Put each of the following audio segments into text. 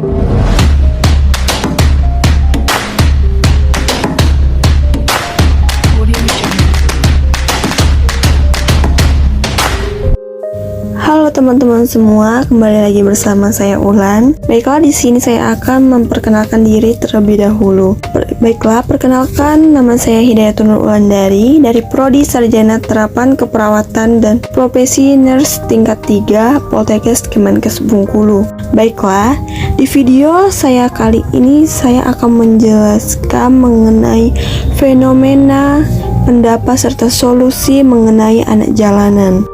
Halo teman-teman semua, kembali lagi bersama saya Ulan. Baiklah, di sini saya akan memperkenalkan diri terlebih dahulu. Baiklah, perkenalkan, nama saya Hidayatun Wulandari dari Prodi Sarjana Terapan Keperawatan dan Profesi Nurse tingkat 3 Poltekkes Kemenkes Bengkulu. Baiklah, di video saya kali ini saya akan menjelaskan mengenai fenomena, pendapat serta solusi mengenai anak jalanan.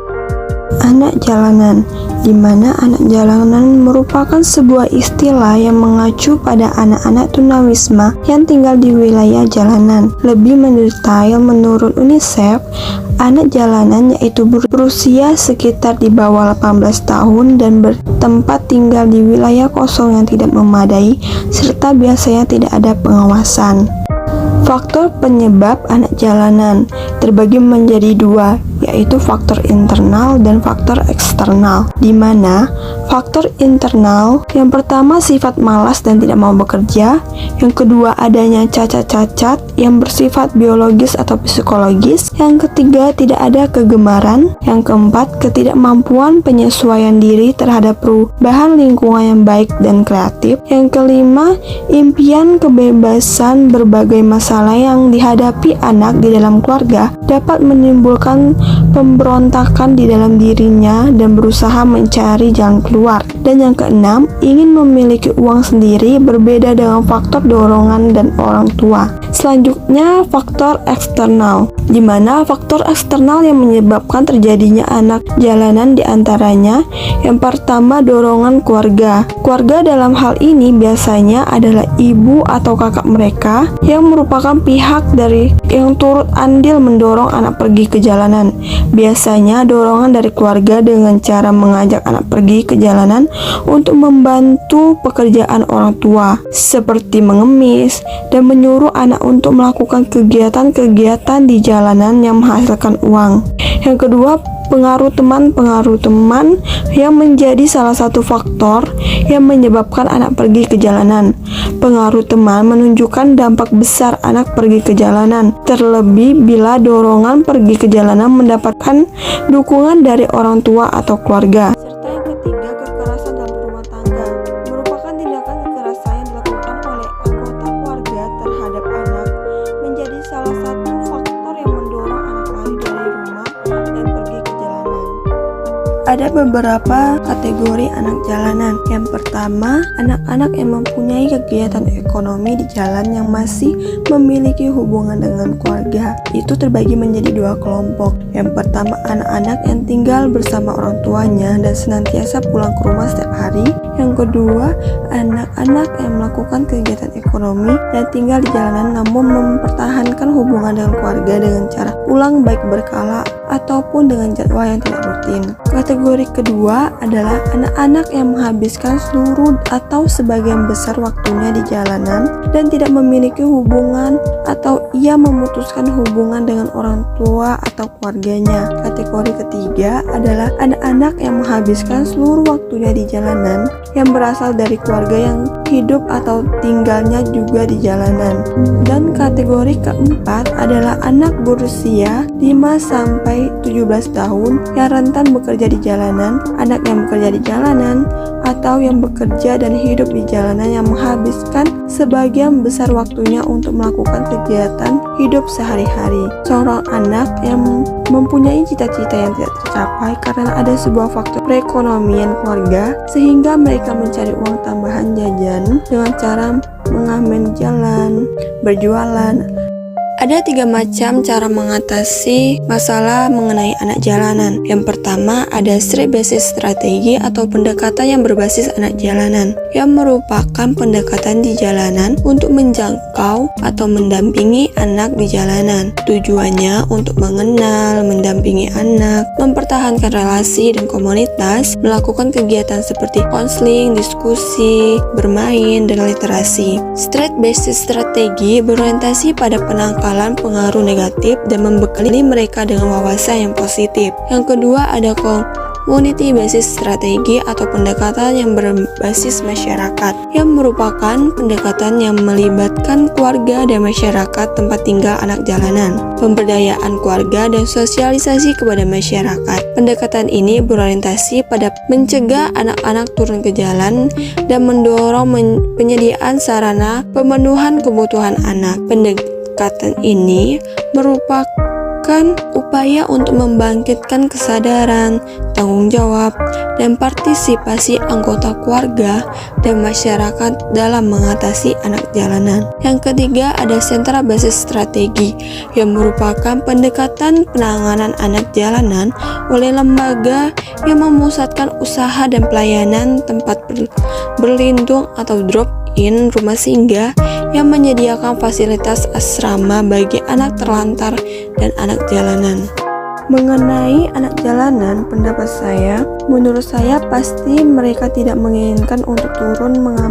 Anak jalanan, di mana anak jalanan merupakan sebuah istilah yang mengacu pada anak-anak tunawisma yang tinggal di wilayah jalanan. Lebih mendetail, menurut UNICEF, anak jalanan yaitu berusia sekitar di bawah 18 tahun dan bertempat tinggal di wilayah kosong yang tidak memadai serta biasanya tidak ada pengawasan. Faktor penyebab anak jalanan terbagi menjadi dua, yaitu faktor internal dan faktor eksternal, di mana faktor internal yang pertama sifat malas dan tidak mau bekerja, yang kedua adanya cacat-cacat yang bersifat biologis atau psikologis, yang ketiga tidak ada kegemaran, yang keempat ketidakmampuan penyesuaian diri terhadap perubahan lingkungan yang baik dan kreatif, yang kelima impian kebebasan. Berbagai masalah yang dihadapi anak di dalam keluarga dapat menimbulkan pemberontakan di dalam dirinya dan berusaha mencari jalan keluar. Dan yang keenam, ingin memiliki uang sendiri, berbeda dengan faktor dorongan dan orang tua. Selanjutnya, faktor eksternal, di mana faktor eksternal yang menyebabkan terjadinya anak jalanan diantaranya yang pertama dorongan keluarga. Keluarga dalam hal ini biasanya adalah ibu atau kakak mereka yang merupakan pihak dari yang turut andil mendorong anak pergi ke jalanan. Biasanya dorongan dari keluarga dengan cara mengajak anak pergi ke jalanan untuk membantu pekerjaan orang tua, seperti mengemis dan menyuruh anak untuk melakukan kegiatan-kegiatan di jalanan yang menghasilkan uang. Yang kedua, pengaruh teman yang menjadi salah satu faktor yang menyebabkan anak pergi ke jalanan. Pengaruh teman menunjukkan dampak besar anak pergi ke jalanan, terlebih bila dorongan pergi ke jalanan mendapatkan dukungan dari orang tua atau keluarga. Serta yang ketiga, kekerasan dalam rumah tangga merupakan tindakan kekerasan yang dilakukan oleh anggota keluarga terhadap anak, menjadi salah satu faktor yang mendorong anak lari dari rumah dan pergi ke jalanan. Ada beberapa kategori anak jalanan. Yang pertama, anak-anak yang mempunyai kegiatan ekonomi di jalan yang masih memiliki hubungan dengan keluarga. Itu terbagi menjadi dua kelompok. Yang pertama, anak-anak yang tinggal bersama orang tuanya dan senantiasa pulang ke rumah setiap hari. Yang kedua, anak-anak yang melakukan kegiatan ekonomi dan tinggal di jalanan namun mempertahankan hubungan dengan keluarga dengan cara pulang baik berkala ataupun dengan jadwal yang tidak rutin. Kategori kedua adalah anak-anak yang menghabiskan seluruh atau sebagian besar waktunya di jalanan dan tidak memiliki hubungan atau ia memutuskan hubungan dengan orang tua atau keluarganya. Kategori ketiga adalah anak-anak yang menghabiskan seluruh waktunya di jalanan yang berasal dari keluarga yang hidup atau tinggalnya juga di jalanan. Dan kategori keempat adalah anak berusia 5 sampai 17 tahun yang rentan bekerja di jalanan, anak yang bekerja di jalanan atau yang bekerja dan hidup di jalanan yang menghabiskan sebagian besar waktunya untuk melakukan kegiatan hidup sehari-hari. Seorang anak yang mempunyai cita-cita yang tidak tercapai karena ada sebuah faktor perekonomian keluarga sehingga mereka mencari uang tambahan jajan dengan cara mengamen jalan, berjualan. Ada 3 macam cara mengatasi masalah mengenai anak jalanan. Yang pertama, ada street based strategi atau pendekatan yang berbasis anak jalanan, yang merupakan pendekatan di jalanan untuk menjangkau atau mendampingi anak di jalanan. Tujuannya untuk mengenal, mendampingi anak, mempertahankan relasi dan komunitas, melakukan kegiatan seperti konseling, diskusi, bermain, dan literasi. Street based strategi berorientasi pada penangkalan pengaruh negatif dan membekali mereka dengan wawasan yang positif. Yang kedua, ada Community basis strategi atau pendekatan yang berbasis masyarakat, yang merupakan pendekatan yang melibatkan keluarga dan masyarakat tempat tinggal anak jalanan, pemberdayaan keluarga dan sosialisasi kepada masyarakat. Pendekatan ini berorientasi pada mencegah anak-anak turun ke jalan dan mendorong penyediaan sarana pemenuhan kebutuhan anak. Pendekatan ini merupakan upaya untuk membangkitkan kesadaran, tanggung jawab, dan partisipasi anggota keluarga dan masyarakat dalam mengatasi anak jalanan. Yang ketiga ada sentra basis strategi, yang merupakan pendekatan penanganan anak jalanan oleh lembaga yang memusatkan usaha dan pelayanan tempat berlindung atau drop-in rumah singgah yang menyediakan fasilitas asrama bagi anak terlantar dan anak jalanan. Mengenai anak jalanan, pendapat saya, menurut saya pasti mereka tidak menginginkan untuk turun mengamen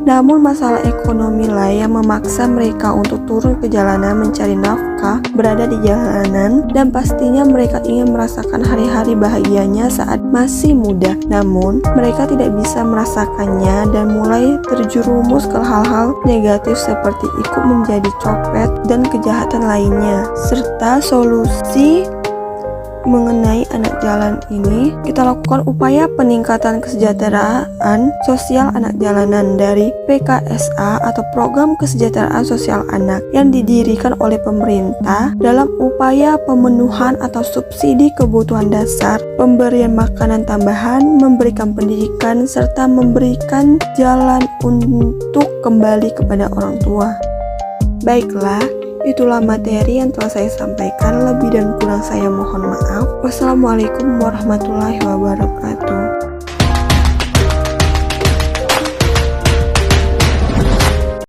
namun masalah ekonomi lah yang memaksa mereka untuk turun ke jalanan mencari nafkah, berada di jalanan, dan pastinya mereka ingin merasakan hari-hari bahagianya saat masih muda. Namun, mereka tidak bisa merasakannya dan mulai terjerumus ke hal-hal negatif seperti ikut menjadi copet dan kejahatan lainnya. Serta solusi mengenai anak jalan ini, kita lakukan upaya peningkatan kesejahteraan sosial anak jalanan dari PKSA atau Program Kesejahteraan Sosial Anak yang didirikan oleh pemerintah dalam upaya pemenuhan atau subsidi kebutuhan dasar, pemberian makanan tambahan, memberikan pendidikan, serta memberikan jalan untuk kembali kepada orang tua. Baiklah, itulah materi yang telah saya sampaikan. Lebih dan kurang saya mohon maaf. Wassalamualaikum warahmatullahi wabarakatuh.